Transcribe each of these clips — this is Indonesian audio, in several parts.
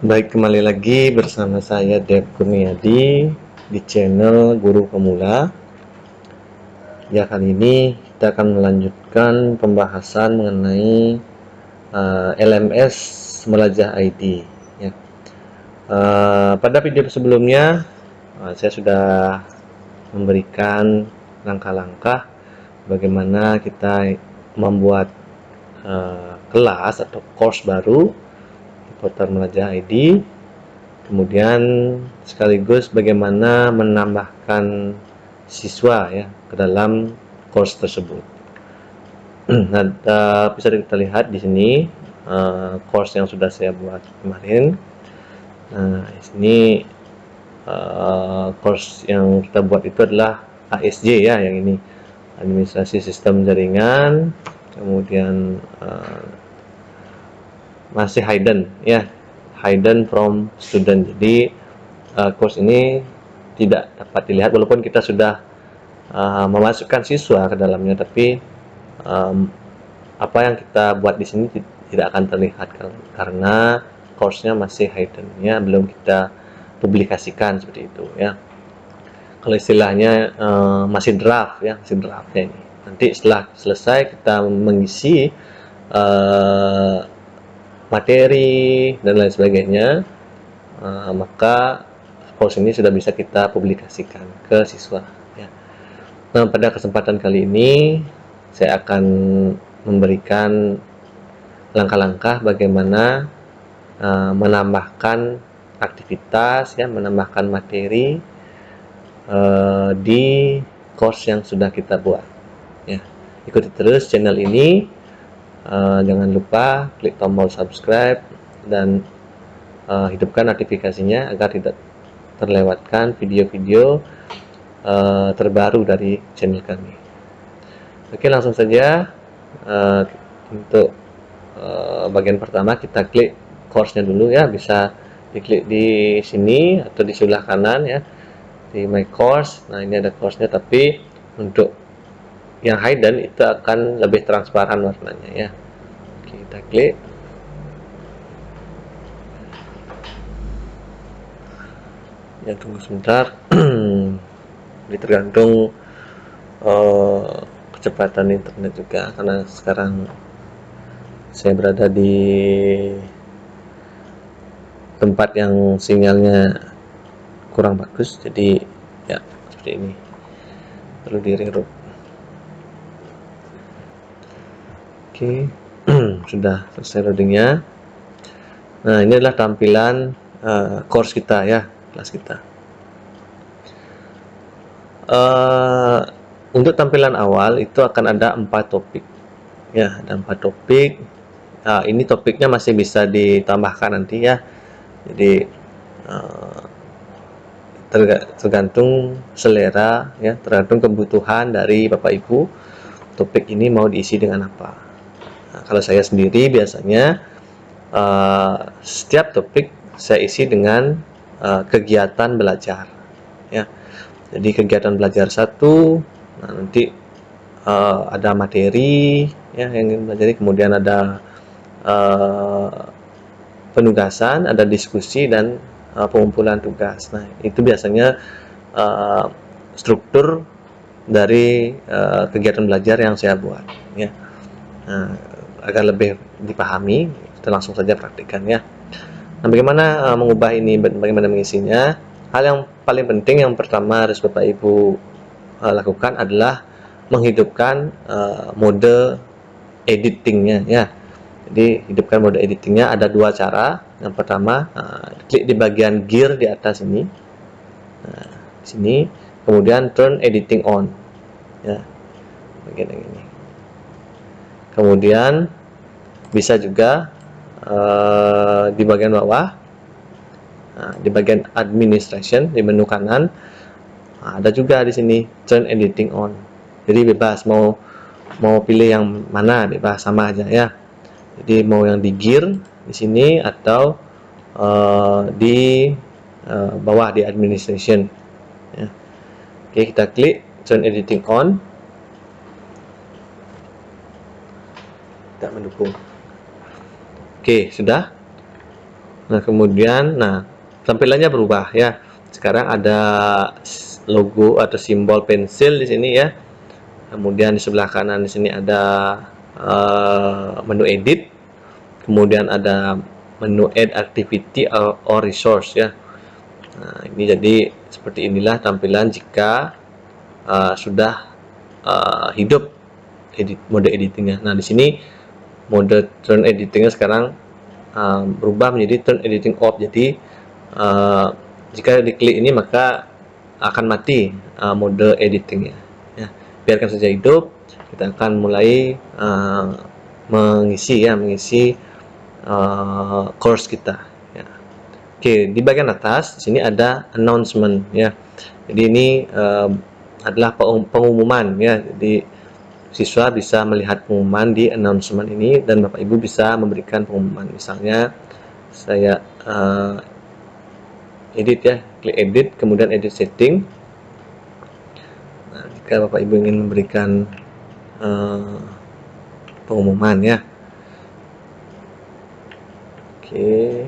Baik, kembali lagi bersama saya Dev Kurniadi di channel Guru Pemula. Ya, kali ini kita akan melanjutkan pembahasan mengenai LMS Melajah ID. Ya. Pada video sebelumnya saya sudah memberikan langkah-langkah bagaimana kita membuat kelas atau course baru di portal Melajah ID. Kemudian sekaligus bagaimana menambahkan siswa ya ke dalam course tersebut. Nah, bisa kita lihat di sini course yang sudah saya buat kemarin. Nah, di sini course yang kita buat itu adalah ASJ ya, yang ini administrasi sistem jaringan. Kemudian masih hidden ya, hidden from student. Jadi course ini tidak dapat dilihat walaupun kita sudah memasukkan siswa ke dalamnya, tapi apa yang kita buat di sini tidak akan terlihat karena course-nya masih hidden ya, belum kita publikasikan seperti itu ya. Kalau istilahnya masih draft ya, masih draftnya ini. Nanti setelah selesai kita mengisi materi dan lain sebagainya, maka course ini sudah bisa kita publikasikan ke siswa ya. Nah, pada kesempatan kali ini saya akan memberikan langkah-langkah bagaimana menambahkan aktivitas ya, menambahkan materi di course yang sudah kita buat ya. Ikuti terus channel ini, jangan lupa klik tombol subscribe dan hidupkan notifikasinya agar tidak terlewatkan video-video terbaru dari channel kami. Oke, langsung saja untuk bagian pertama kita klik course-nya dulu ya. Bisa diklik di sini atau di sebelah kanan ya, di my course. Nah, ini ada course-nya, tapi untuk yang hidden itu akan lebih transparan warnanya ya. Oke, kita klik. Ya, tunggu sebentar. Ini tergantung kecepatan internet juga, karena sekarang saya berada di tempat yang sinyalnya kurang bagus, jadi ya seperti ini, perlu di reroute. Oke. Sudah selesai loadingnya. Nah, ini adalah tampilan course kita ya, kelas kita. Untuk tampilan awal itu akan ada 4 topik ya, ada 4 topik. Ini topiknya masih bisa ditambahkan nanti ya, jadi tergantung selera ya, tergantung kebutuhan dari Bapak Ibu, topik ini mau diisi dengan apa. Nah, kalau saya sendiri biasanya setiap topik saya isi dengan kegiatan belajar ya. Jadi kegiatan belajar 1, nah nanti ada materi ya yang belajar, kemudian ada penugasan, ada diskusi, dan pengumpulan tugas. Nah, itu biasanya struktur dari kegiatan belajar yang saya buat ya. Nah, agar lebih dipahami, kita langsung saja praktikkan ya. Nah, bagaimana mengubah ini, bagaimana mengisinya? Hal yang paling penting yang pertama harus Bapak Ibu lakukan adalah menghidupkan mode editingnya ya. Jadi hidupkan mode editingnya ada 2 cara. Yang pertama, klik di bagian gear di atas ini, nah, sini, kemudian turn editing on ya, bagian yang ini. Kemudian bisa juga di bagian bawah, di bagian administration di menu kanan, ada juga di sini turn editing on. Jadi bebas mau pilih yang mana, bebas, sama aja ya. Jadi mau yang di gear di sini atau di bawah di administration ya. Oke, kita klik turn editing on, tidak mendukung. Oke, sudah. Nah, kemudian tampilannya berubah ya. Sekarang ada logo atau simbol pensil di sini ya. Kemudian di sebelah kanan di sini ada menu edit. Kemudian ada menu add activity or resource ya. Nah, ini jadi seperti inilah tampilan jika sudah hidup mode editingnya. Nah, di sini mode turn editingnya sekarang berubah menjadi turn editing off. Jadi jika diklik ini maka akan mati mode editingnya ya. Biarkan saja hidup. Kita akan mulai mengisi course kita ya. Oke, di bagian atas di sini ada announcement ya. Jadi ini adalah pengumuman ya. Jadi siswa bisa melihat pengumuman di announcement ini dan Bapak Ibu bisa memberikan pengumuman. Misalnya saya edit ya, klik edit, kemudian edit setting. Nah, jika Bapak Ibu ingin memberikan pengumuman ya. Oke.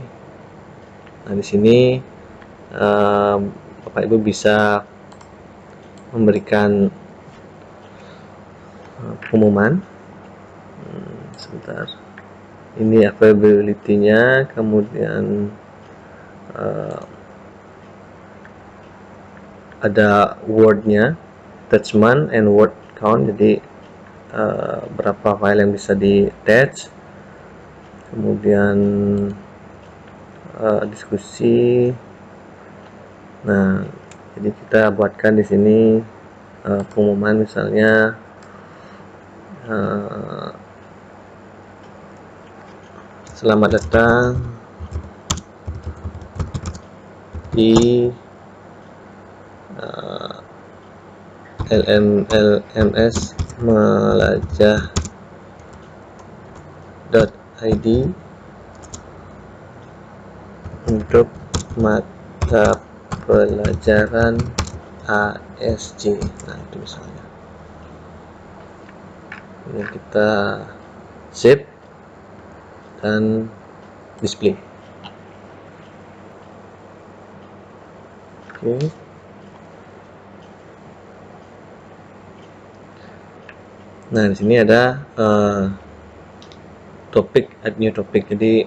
Nah, di sini Bapak Ibu bisa memberikan pengumuman. Sebentar. Ini availability-nya, kemudian ada word-nya, attachment and word count. Jadi berapa file yang bisa di attach, kemudian diskusi. Nah, jadi kita buatkan di sini pengumuman, misalnya selamat datang di LMS melajah.id untuk mata pelajaran ASJ. Nah, itu misalnya. Ini kita save dan display. Oke. Nah, di sini ada topik, add new topic. Jadi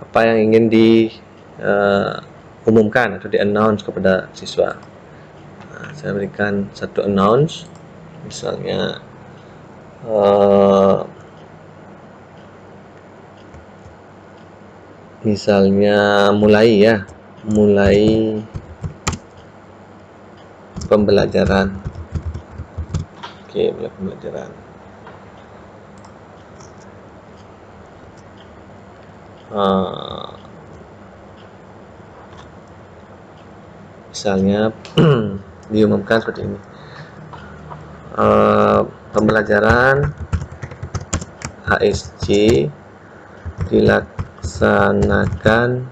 apa yang ingin diumumkan atau di-announce kepada siswa. Nah, saya berikan satu announce, misalnya mulai pembelajaran. Oke, mulai pembelajaran. Misalnya diumumkan seperti ini, pembelajaran ASJ dilaksanakan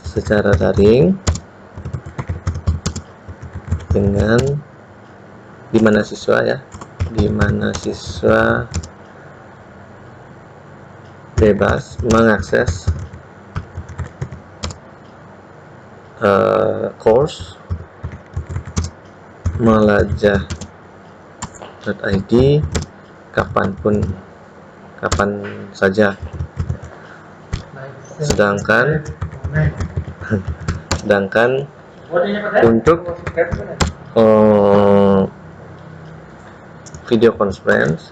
secara daring dengan di mana siswa bebas mengakses course melajah.id kapan saja. Sedangkan untuk video conference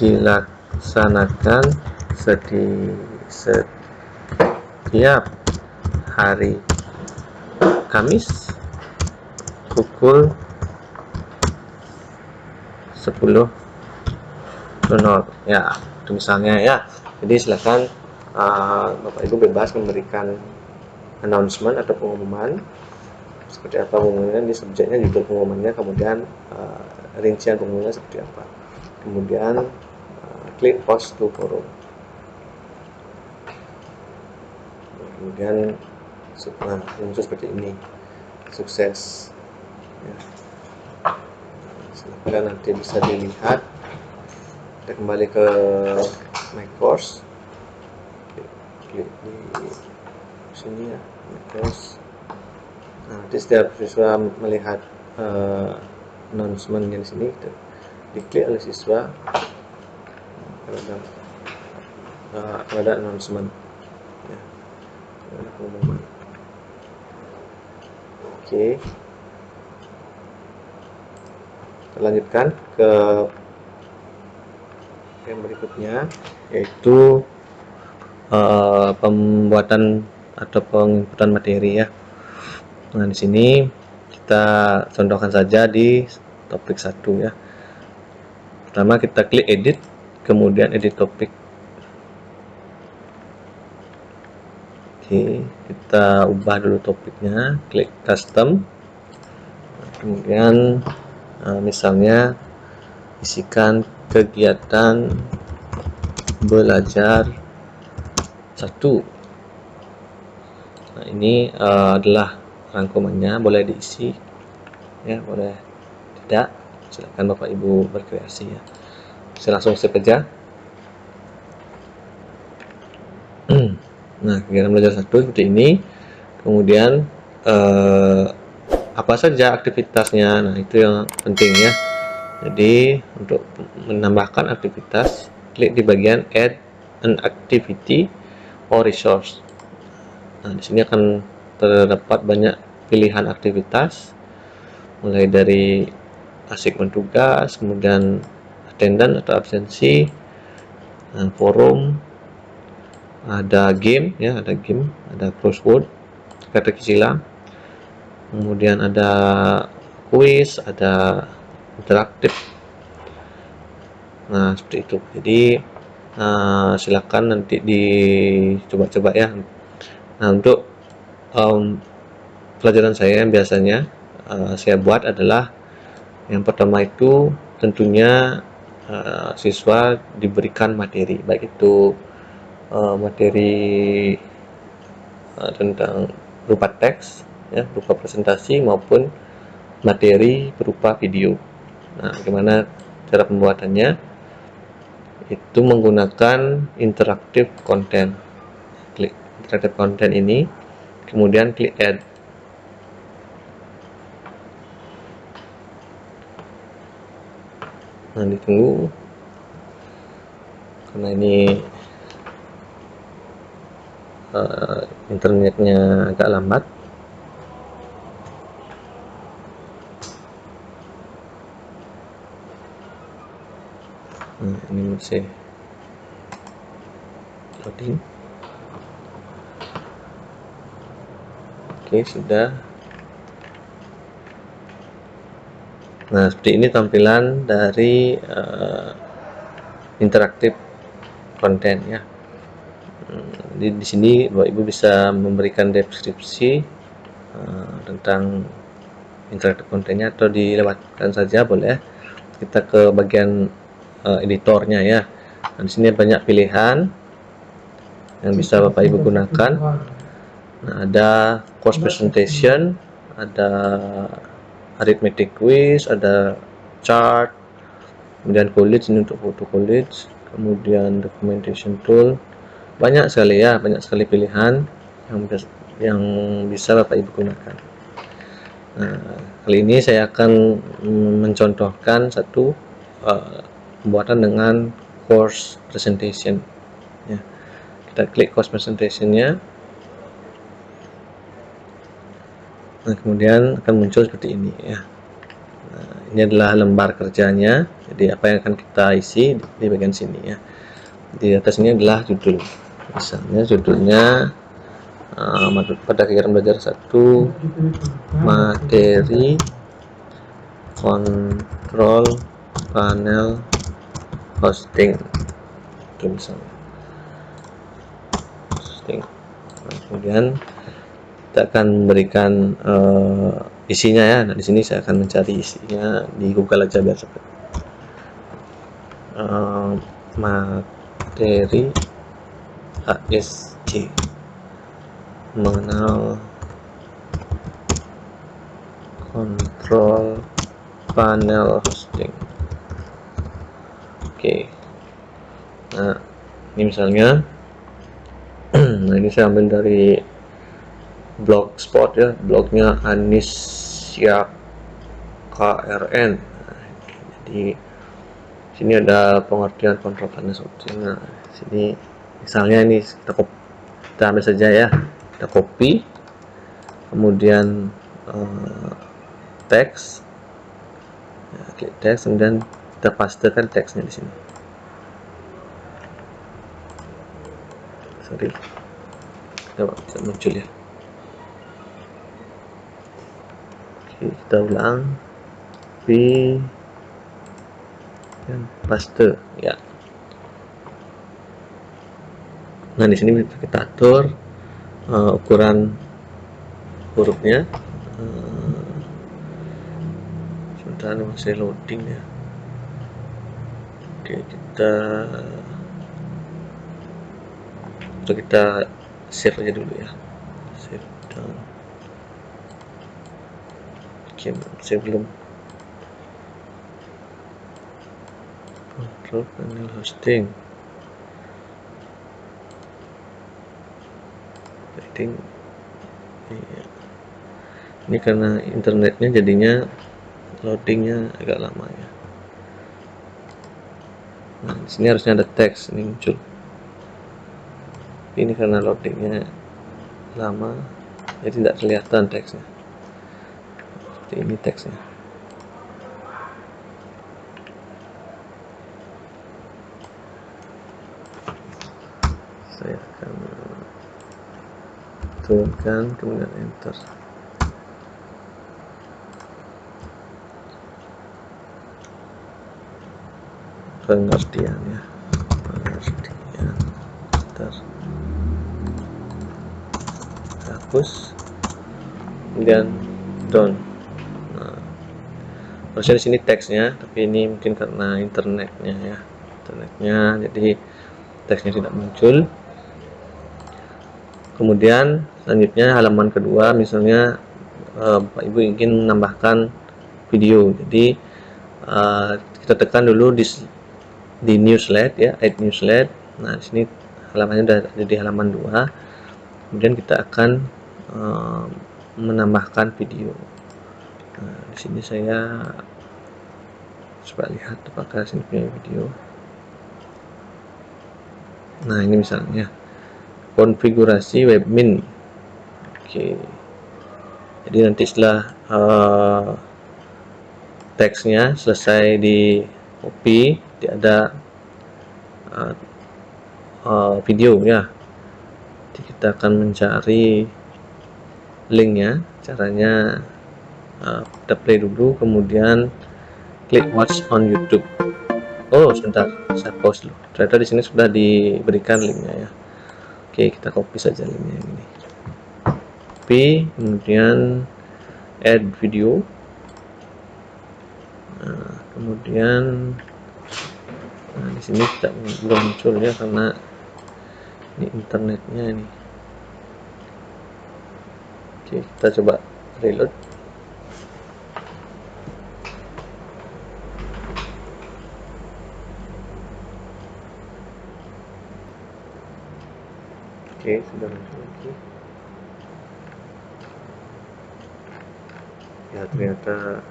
dilaksanakan setiap hari Kamis pukul 10.00 ya, itu misalnya ya. Jadi silakan Bapak Ibu bebas memberikan announcement atau pengumuman seperti apa pengumumannya, di subjeknya, judul pengumumannya, kemudian rincian pengumumannya seperti apa, kemudian klik post to forum, kemudian muncul seperti ini, sukses ya. Silakan nanti bisa dilihat Kita kembali ke my course, klik di sini ya, my course. Nah, nanti setiap siswa melihat announcement di sini, diklik oleh siswa, akan ada announcement ya, ada pengumuman. Oke, kita lanjutkan ke yang berikutnya, yaitu pembuatan atau penginputan materi ya. Nah, di sini kita contohkan saja di topik 1 ya. Pertama kita klik edit, kemudian edit topik. Oke, kita ubah dulu topiknya, klik custom. Kemudian misalnya isikan kegiatan belajar 1. Nah, ini adalah rangkumannya, boleh diisi ya, boleh tidak, silakan Bapak Ibu berkreasi ya. Saya langsung save aja. Nah, kegiatan belajar 1 seperti ini. Kemudian apa saja aktivitasnya, nah itu yang penting ya. Jadi untuk menambahkan aktivitas, klik di bagian add an activity or resource. Nah, di sini akan terdapat banyak pilihan aktivitas, mulai dari assignment tugas, kemudian attendance atau absensi, forum, ada game ya, ada crossword, teka-teki silang, kemudian ada quiz, ada interaktif. Nah, seperti itu. Jadi silakan nanti dicoba-coba ya. Nah, untuk pelajaran saya yang biasanya saya buat adalah yang pertama itu tentunya siswa diberikan materi, baik itu materi tentang berupa teks ya, berupa presentasi, maupun materi berupa video. Nah, gimana cara pembuatannya? Itu menggunakan interaktif content. Klik interaktif content ini, kemudian klik add. Nah, ditunggu karena ini internetnya agak lambat. Nah, ini masih loading. Oke, sudah. Nah, seperti ini tampilan dari interaktif konten ya. Di sini Bapak Ibu bisa memberikan deskripsi tentang interaktif kontennya, atau dilewatkan saja boleh. Kita ke bagian editornya ya. Nah, di sini banyak pilihan yang bisa Bapak Ibu gunakan. Nah, ada course presentation, ada arithmetic quiz, ada chart, kemudian college, ini untuk foto college, kemudian documentation tool. Banyak sekali ya, banyak sekali pilihan yang bisa Bapak Ibu gunakan. Nah, kali ini saya akan mencontohkan satu pembuatan dengan course presentation ya. Kita klik course presentationnya. Nah, kemudian akan muncul seperti ini ya. Nah, ini adalah lembar kerjanya. Jadi apa yang akan kita isi di bagian sini ya. Di atas ini adalah judul. Misalnya judulnya pada kegiatan belajar 1, materi kontrol panel hosting, itu misalnya hosting. Nah, kemudian kita akan memberikan isinya ya. Nah, di sini saya akan mencari isinya di Google aja biar cepat. Materi HSC mengenal kontrol panel hosting. Oke, Nah, ini misalnya nah ini saya ambil dari blogspot ya, blognya Anisya KRN. Nah, jadi sini ada pengertian kontrol panas opsi. Nah, sini misalnya ini kita ambil saja ya, kita copy, kemudian teks, ya, klik teks, kemudian kita pastekan teksnya di sini. Sorry, bisa muncul ya. Oke, kita ulang, copy dan paste ya. Nah, di sini kita atur ukuran hurufnya. Sebentar, masih loading ya. Oke, kita save aja dulu ya. Save down. Oke, saya belum control panel hosting. Iya. Ini karena internetnya jadinya loadingnya agak lama ya. Nah, di sini harusnya ada teks ini muncul. Ini karena loadingnya lama, jadi tidak kelihatan teksnya. Seperti ini teksnya. Saya akan turunkan, kemudian enter. Pengertian ya, pengertian, enter, hapus, kemudian done. Nah, harusnya di sini teksnya, tapi ini mungkin karena internetnya ya, jadi teksnya tidak muncul. Kemudian selanjutnya halaman kedua, misalnya Bapak Ibu ingin menambahkan video, jadi kita tekan dulu di newslet ya, add newslet. Nah, di sini halamannya sudah ada di halaman 2. Kemudian kita akan menambahkan video. Nah, di sini saya coba lihat apakah sini punya video. Nah, ini misalnya konfigurasi webmin. Oke. Jadi nanti setelah teksnya selesai di copy, ada video ya. Jadi kita akan mencari linknya. Caranya kita play dulu, kemudian klik watch on YouTube. Oh, sebentar, saya pause dulu. Ternyata di sini sudah diberikan linknya ya. Oke, kita copy saja linknya ini. Copy, kemudian add video. Nah, kemudian di sini belum muncul ya karena ini internetnya ini. Oke, kita coba reload. Oke, sudah muncul lagi. Ya, ternyata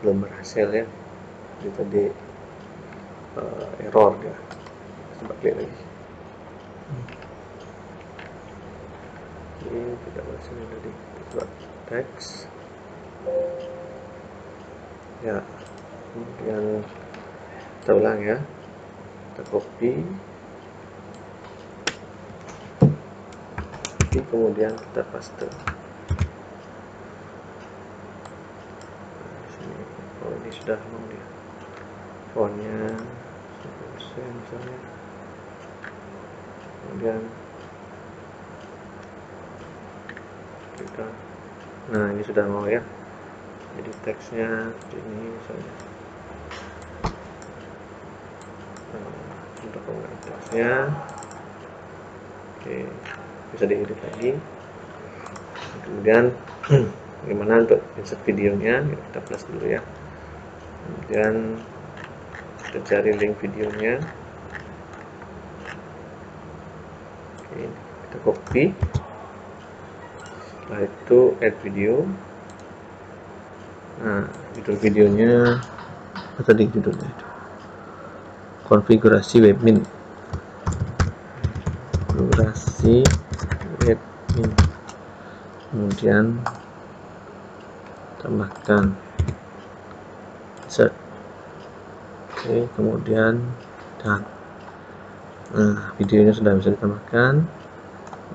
belum berhasil ya. Jadi tadi error ya. Coba klik lagi. Ini tidak berhasil tadi. Coba teks. Ya, kemudian kita ulang ya. Kita copy. Kemudian kita paste. Oh, ini sudah mau dia fontnya 100% misalnya. Kemudian kita, nah ini sudah mau ya, jadi teksnya seperti ini misalnya. Untuk penggunaan teksnya, oke, bisa diedit lagi. Kemudian bagaimana untuk insert videonya, kita plus dulu ya. Kemudian kita cari link videonya. copy, setelah itu add video. Nah, judul videonya apa tadi judulnya itu? Konfigurasi webmin. Konfigurasi webmin. Kemudian tambahkan insert. Oke, kemudian dan videonya sudah bisa ditambahkan,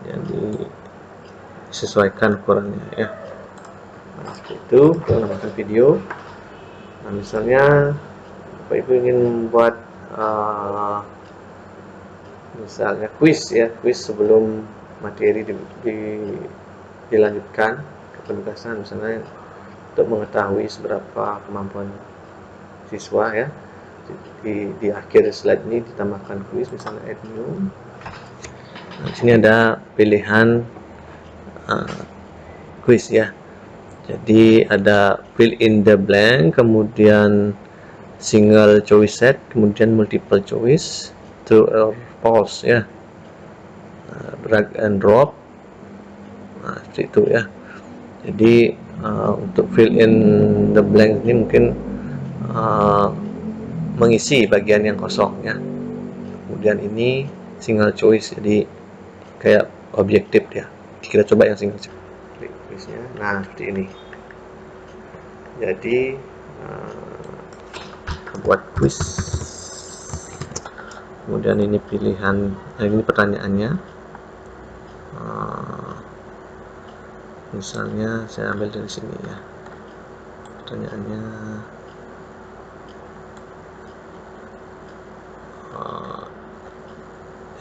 jadi disesuaikan ukurannya ya. Nah, seperti itu kita menambahkan video. Nah, misalnya Bapak Ibu ingin membuat misalnya kuis ya, kuis sebelum materi dilanjutkan ke penugasan, misalnya untuk mengetahui seberapa kemampuan siswa ya. Di akhir slide ini ditambahkan kuis, misalnya add new. Nah, di sini ada pilihan kuis ya. Jadi ada fill in the blank, kemudian single choice set, kemudian multiple choice, true or false ya. Drag and drop. Nah, seperti itu ya. Jadi untuk fill in the blank ini mungkin mengisi bagian yang kosong ya. Kemudian ini single choice, jadi kayak objektif ya. Kita coba yang single choice. Klik kuisnya. Nah, seperti ini. Jadi buat kuis. Kemudian ini pilihan, ini pertanyaannya. Misalnya saya ambil dari sini ya. Pertanyaannya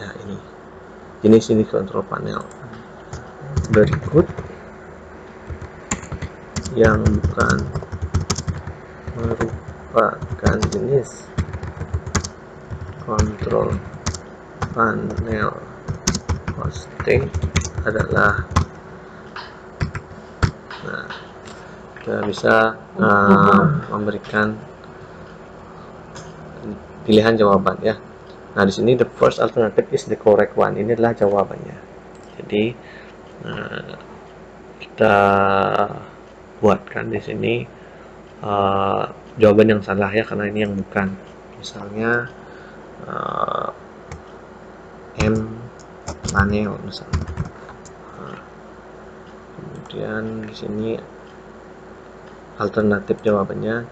ya ini. Jenis ini control panel. Berikut yang bukan merupakan jenis kontrol panel hosting adalah, nah, kita bisa memberikan pilihan jawaban ya. Nah, di sini the first alternative is the correct one, ini adalah jawabannya. Jadi kita buatkan di sini jawaban yang salah ya, karena ini yang bukan. Misalnya M panel misalnya. Kemudian di sini alternatif jawabannya,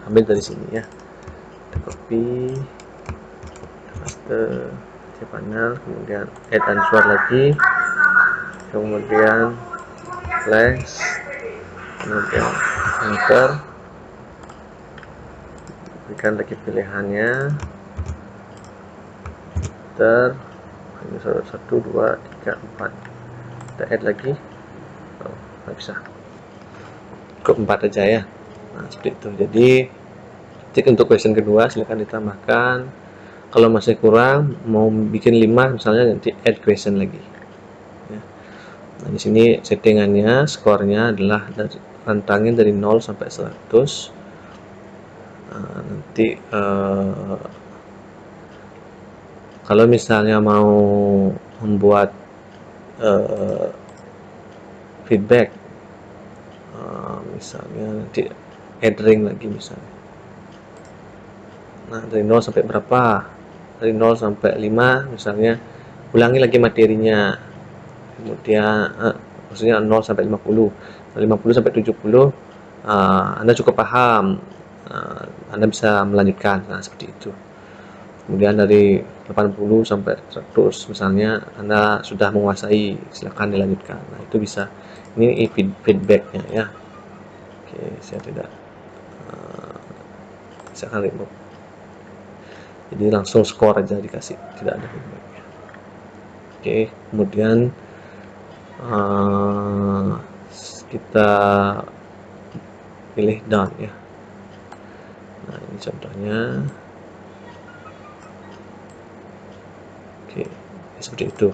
ambil dari sini ya. Kita copy, paste di panel, kemudian add answer lagi, kemudian slash, kemudian enter, berikan lagi pilihannya, ini 1, 2, 3, 4, kita add lagi. Nggak bisa, cukup 4 aja ya. Nah, seperti itu. Jadi untuk question kedua silahkan ditambahkan. Kalau masih kurang, mau bikin 5 misalnya, nanti add question lagi ya. Nah, di sini settingannya, skornya adalah rentangnya dari 0 sampai 100. Nanti kalau misalnya mau membuat feedback, misalnya nanti add ring lagi misalnya. Nah, dari 0 sampai berapa? Dari 0 sampai 5 misalnya, ulangi lagi materinya. Kemudian maksudnya 0 sampai 50. Dari 50 sampai 70 Anda cukup paham, Anda bisa melanjutkan. Nah, seperti itu. Kemudian dari 80 sampai 100 misalnya Anda sudah menguasai, silakan dilanjutkan. Nah, itu bisa. Ini feedbacknya ya. Oke, saya tidak saya akan remove. Jadi langsung skor aja dikasih, tidak ada feedbacknya. Oke, kemudian kita pilih done ya. Nah, ini contohnya. Oke, seperti itu.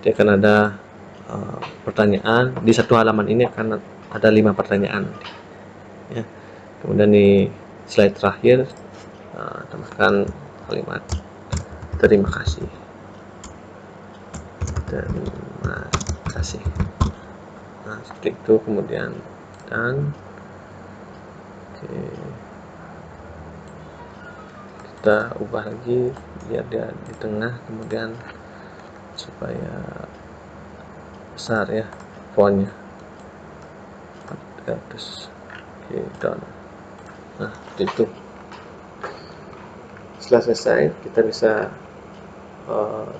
Dia akan ada pertanyaan di satu halaman ini, akan ada 5 pertanyaan ya. Kemudian di slide terakhir tambahkan kalimat terima kasih. Terima kasih. Nah, seperti itu. Kemudian dan oke, kita ubah lagi biar dia di tengah, kemudian supaya besar ya fontnya 400. Oke, down. Nah, seperti itu. Setelah selesai, kita bisa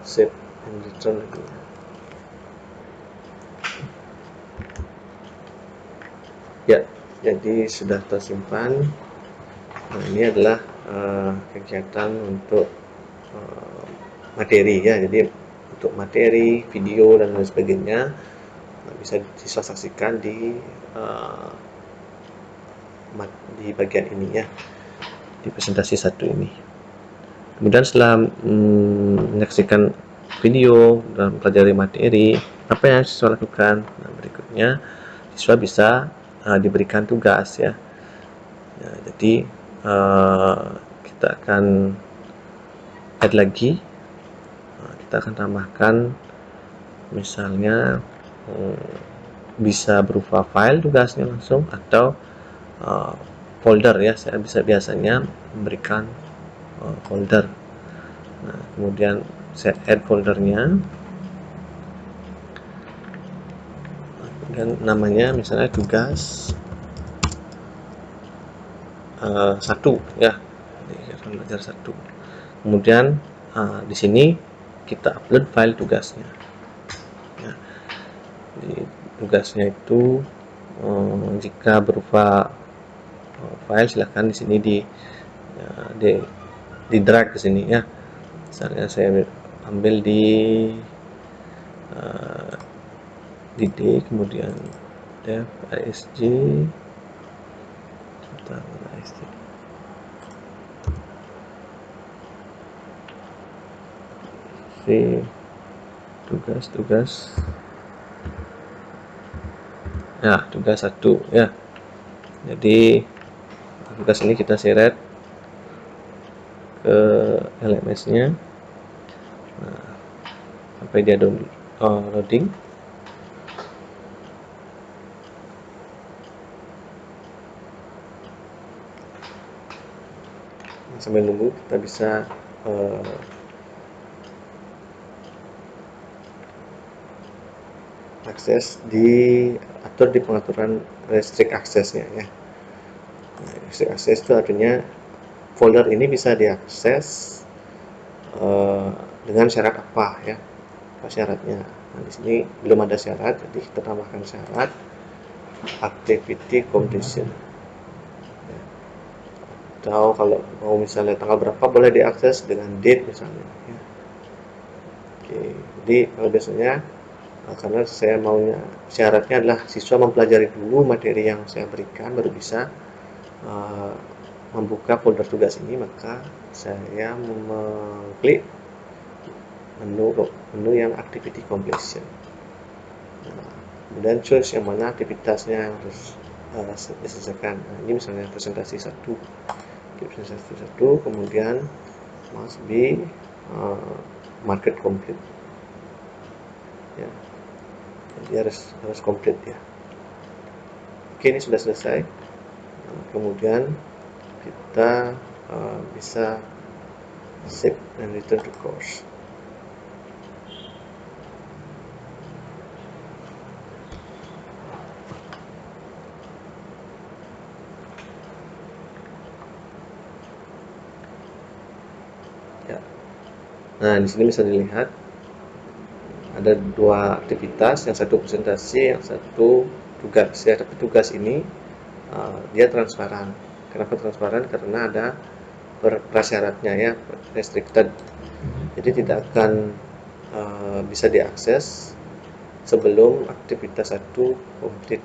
save and return lagi. Ya, jadi sudah tersimpan. Nah, ini adalah kegiatan untuk materi ya. Jadi untuk materi, video dan lain sebagainya bisa siswa saksikan di bagian ini ya, di presentasi satu ini. Kemudian setelah menyaksikan video dan mempelajari materi, apa yang siswa lakukan? Nah, berikutnya siswa bisa diberikan tugas ya. Jadi kita akan add lagi, kita akan tambahkan misalnya bisa berupa file tugasnya langsung atau folder ya. Saya biasanya memberikan folder. Nah, kemudian saya add foldernya dan namanya misalnya tugas 1 ya. Ini akan belajar 1. Kemudian di sini kita upload file tugasnya. Ya, di tugasnya itu jika berupa file, silahkan di sini di drag ke sini ya. Misalnya saya ambil di D, kemudian dev isg, tugas ya, tugas 1 ya. Jadi tugas ini kita seret ke LMS nya sampai dia loading. Sambil nunggu, kita bisa akses atur di pengaturan restrict aksesnya ya. Nah, restrict access itu artinya folder ini bisa diakses dengan syarat apa ya, apa syaratnya. Nah, di sini belum ada syarat, jadi kita tambahkan syarat activity completion. Atau kalau mau misalnya tanggal berapa boleh diakses dengan date misalnya ya. Oke, jadi kalau biasanya karena saya maunya syaratnya adalah siswa mempelajari dulu materi yang saya berikan baru bisa membuka folder tugas ini, maka saya mengklik menu yang activity completion. Nah, kemudian choose yang mana aktivitasnya yang harus diselesaikan. Nah, ini misalnya presentasi 1. Presentasi 1, kemudian must be market complete ya. Jadi harus komplit ya. Oke, ini sudah selesai. Kemudian kita bisa save and return to course. Ya. Nah, di sini bisa dilihat ada 2 aktivitas, yang satu presentasi, yang satu tugas ya. Tapi tugas ini dia transparan. Kenapa transparan? Karena ada prasyaratnya ya, restricted. Jadi tidak akan bisa diakses sebelum aktivitas 1 komplit.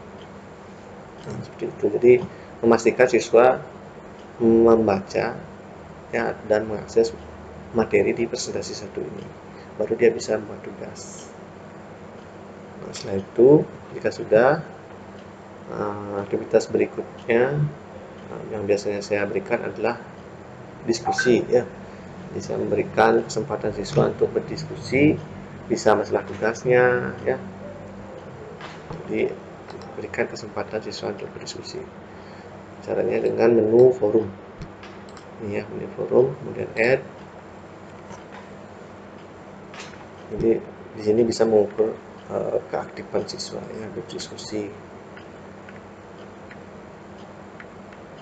Nah, seperti itu. Jadi memastikan siswa membaca ya dan mengakses materi di presentasi 1 ini, baru dia bisa membuat tugas. Nah, setelah itu jika sudah, aktivitas berikutnya yang biasanya saya berikan adalah diskusi ya. Bisa memberikan kesempatan siswa untuk berdiskusi bisa masalah tugasnya ya. Jadi berikan kesempatan siswa untuk berdiskusi. Caranya dengan menu forum. Ini ya, menu forum, kemudian add. Jadi di sini bisa mengukur keaktifan siswa ya berdiskusi.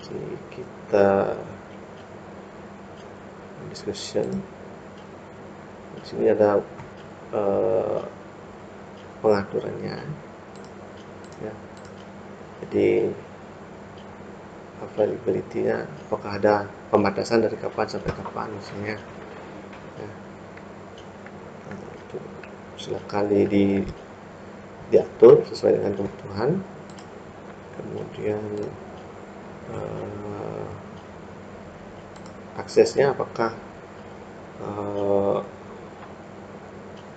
Jadi kita discussion. Di sini ada pengaturannya ya. Jadi availability-nya apakah ada pembatasan dari kapan sampai kapan misalnya ya. Nah, itu silakan diatur sesuai dengan kebutuhan. Kemudian aksesnya apakah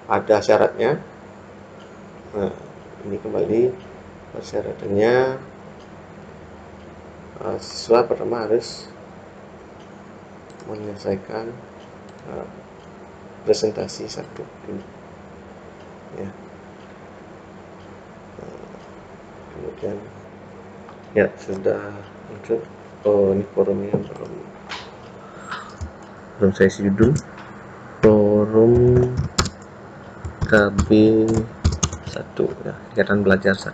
ada syaratnya. Nah, ini kembali persyaratannya, siswa pertama harus menyelesaikan presentasi satu ya. Kemudian ya sudah muncul. Oh, ini forumnya belum saya isi judul. Forum KB 1 ya, kegiatan belajar 1.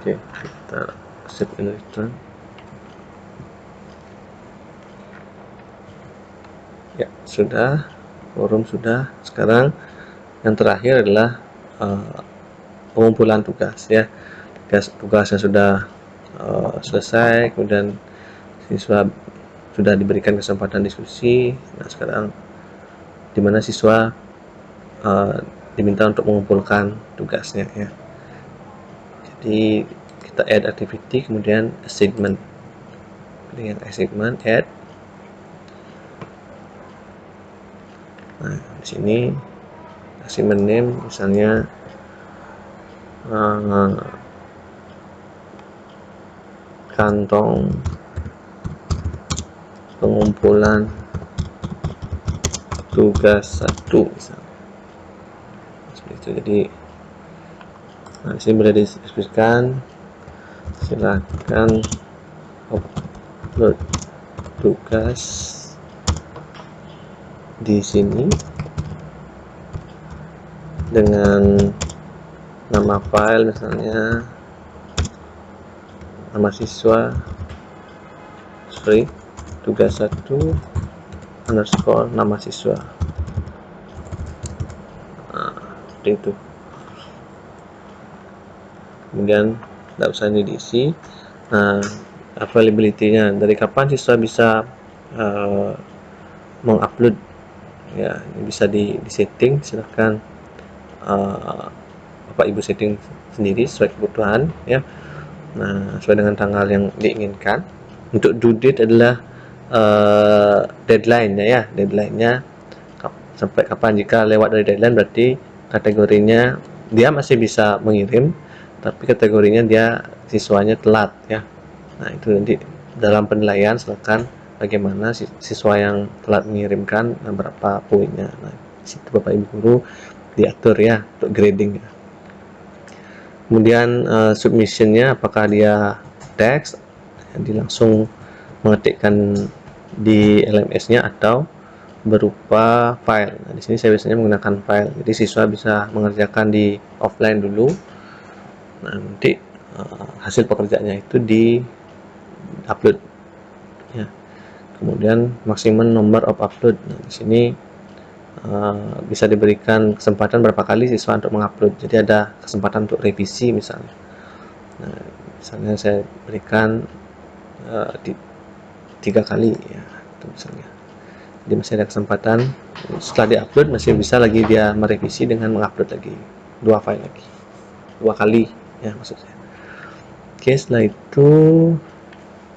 Oke, kita save and return. Ya, sudah, forum sudah. Sekarang yang terakhir adalah pengumpulan tugas ya. Tugasnya sudah selesai, kemudian siswa sudah diberikan kesempatan diskusi. Nah, sekarang dimana siswa diminta untuk mengumpulkan tugasnya ya. Jadi kita add activity, kemudian assignment. Dengan assignment add. Nah, di sini assignment name misalnya kantong pengumpulan tugas 1 misalnya. Seperti itu. Jadi nah, di sini boleh dideskripsikan, silakan upload tugas di sini dengan nama file misalnya nama siswa tugas 1 underscore nama siswa. Nah, seperti itu. Kemudian tidak usah ini diisi. Nah, availability-nya dari kapan siswa bisa mengupload ya, ini bisa disetting. Silahkan Bapak Ibu setting sendiri sesuai kebutuhan ya. Nah, sesuai dengan tanggal yang diinginkan. Untuk due date adalah deadline-nya ya, deadline-nya sampai kapan. Jika lewat dari deadline berarti kategorinya dia masih bisa mengirim, tapi kategorinya dia siswanya telat ya. Nah, itu nanti dalam penilaian silakan bagaimana siswa yang telat mengirimkan berapa poinnya. Nah, situ Bapak Ibu guru diatur ya untuk grading ya. Kemudian submissionnya apakah dia teks, jadi langsung mengetikkan di LMS-nya atau berupa file. Nah, di sini saya biasanya menggunakan file. Jadi siswa bisa mengerjakan di offline dulu. Nah, nanti hasil pekerjaannya itu di upload ya. Kemudian maksimum number of upload. Nah, di sini bisa diberikan kesempatan berapa kali siswa untuk mengupload. Jadi ada kesempatan untuk revisi misalnya. Nah, misalnya saya berikan 3 kali ya, itu misalnya. Jadi masih ada kesempatan setelah diupload masih bisa lagi dia merevisi dengan mengupload lagi 2 file lagi, 2 kali ya maksudnya. Oke, setelah itu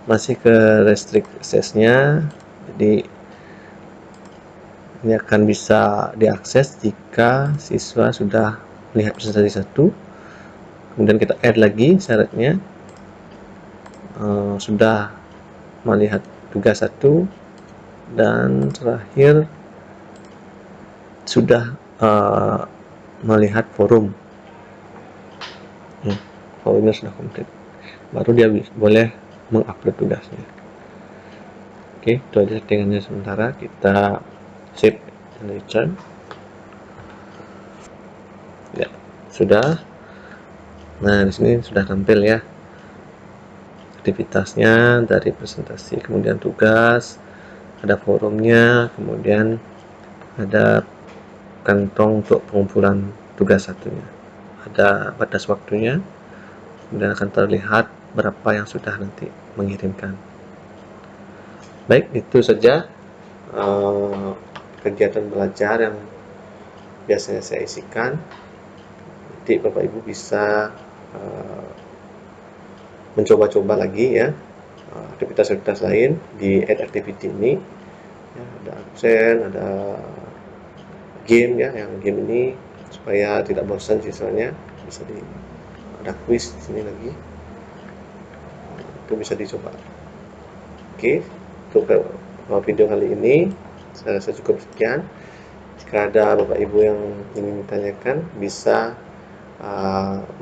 masih ke restrict access-nya. Jadi ini akan bisa diakses jika siswa sudah melihat presentasi 1. Kemudian kita add lagi syaratnya sudah melihat tugas 1 dan terakhir sudah melihat forum. Forumnya sudah komplit, baru dia boleh mengupload tugasnya. Oke, itu aja settingannya sementara. Kita save dan return. Ya, sudah. Nah, di sini sudah tampil ya aktivitasnya dari presentasi, kemudian tugas, ada forumnya, kemudian ada kantong untuk pengumpulan tugas satunya, ada batas waktunya, kemudian akan terlihat berapa yang sudah nanti mengirimkan. Baik, itu saja kegiatan belajar yang biasanya saya isikan. Nanti Bapak Ibu bisa mencoba-coba lagi ya aktivitas-aktivitas lain di Add Activity ini ya, ada absen, ada game ya, yang game ini supaya tidak bosan siswanya bisa ada quiz di sini lagi, itu bisa dicoba. Oke, untuk video kali ini saya rasa cukup sekian. Jika ada Bapak Ibu yang ingin ditanyakan, bisa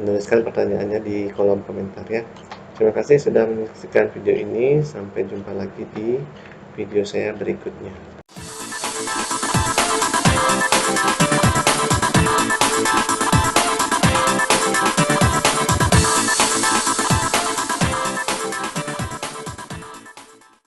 menuliskan pertanyaannya di kolom komentar ya. Terima kasih sudah menyaksikan video ini. Sampai jumpa lagi di video saya berikutnya.